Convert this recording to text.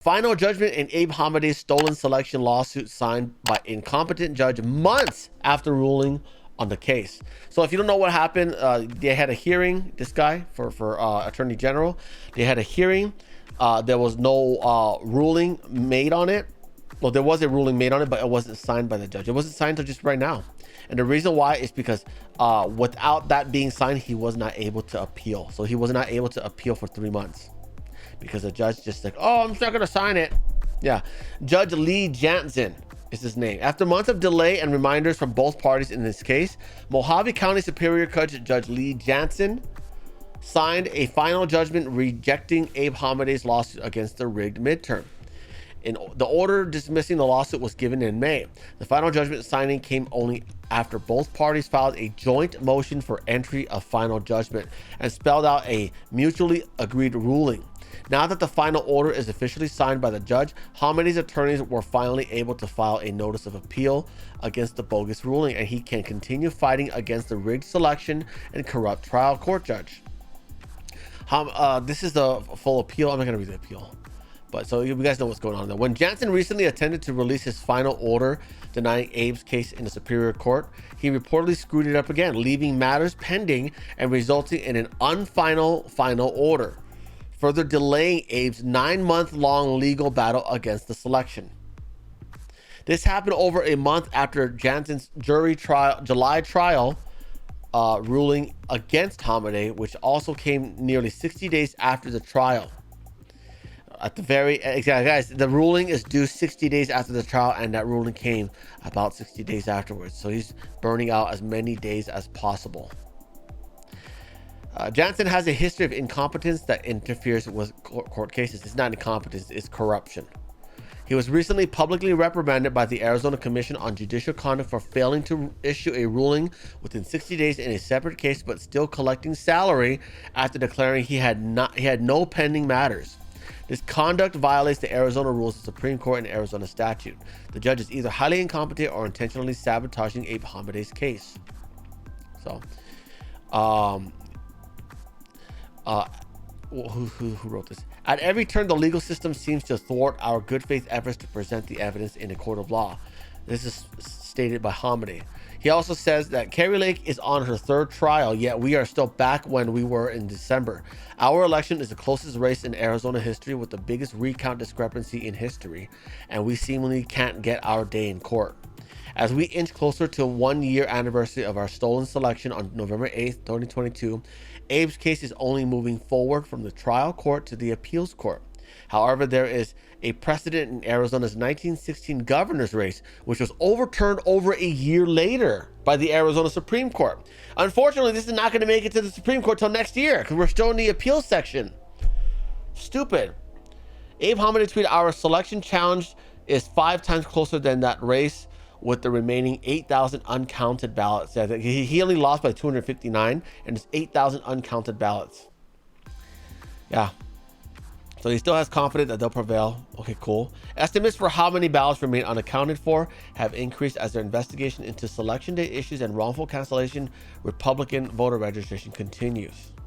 Final judgment in Abe Hamadeh's stolen selection lawsuit signed by incompetent judge months after ruling on the case. So if you don't know what happened, they had a hearing, this guy, for Attorney General. They had a hearing. There was no ruling made on it. Well, there was a ruling made on it, but it wasn't signed by the judge. It wasn't signed until just right now. And the reason why is because without that being signed, he was not able to appeal. So he was not able to appeal for 3 months. Because the judge just like, oh, I'm just not gonna sign it. Yeah, Judge Lee Jansen is his name. After months of delay and reminders from both parties in this case, Mojave County Superior Judge Lee Jansen signed a final judgment rejecting Abe Hamadeh's lawsuit against the rigged midterm. The order dismissing the lawsuit was given in May. The final judgment signing came only after both parties filed a joint motion for entry of final judgment and spelled out a mutually agreed ruling. Now that the final order is officially signed by the judge, Hamadeh's attorneys were finally able to file a notice of appeal against the bogus ruling, and he can continue fighting against the rigged selection and corrupt trial court judge. This is the full appeal. I'm not going to read the appeal. But so you guys know what's going on there. When Jansen recently attended to release his final order denying Abe's case in the Superior Court, he reportedly screwed it up again, leaving matters pending and resulting in an final order, further delaying Abe's 9-month-long legal battle against the selection. This happened over a month after Jansen's July trial ruling against Hamadeh, which also came nearly 60 days after the trial. At the guys, the ruling is due 60 days after the trial, and that ruling came about 60 days afterwards. So he's burning out as many days as possible. Jansen has a history of incompetence that interferes with court cases. It's not incompetence, it's corruption. He was recently publicly reprimanded by the Arizona Commission on Judicial Conduct for failing to issue a ruling within 60 days in a separate case, but still collecting salary after declaring he had no pending matters. This conduct violates the Arizona rules of the Supreme Court and Arizona statute. The judge is either highly incompetent or intentionally sabotaging Abe Hamadeh's case. So, who wrote this? At every turn, the legal system seems to thwart our good faith efforts to present the evidence in a court of law. This is stated by Hamadeh. He also says that Kari Lake is on her 3rd trial, yet we are still back when we were in December. Our election is the closest race in Arizona history with the biggest recount discrepancy in history, and we seemingly can't get our day in court. As we inch closer to 1-year anniversary of our stolen selection on November 8th, 2022, Abe's case is only moving forward from the trial court to the appeals court. However, there is a precedent in Arizona's 1916 governor's race, which was overturned over a year later by the Arizona Supreme Court. Unfortunately, this is not going to make it to the Supreme Court till next year because we're still in the appeals section. Stupid. Abe Hamadeh tweeted, "Our selection challenge is 5 times closer than that race with the remaining 8,000 uncounted ballots." He only lost by 259, and it's 8,000 uncounted ballots. Yeah. So he still has confidence that they'll prevail. Okay, cool. Estimates for how many ballots remain unaccounted for have increased as their investigation into selection day issues and wrongful cancellation Republican voter registration continues.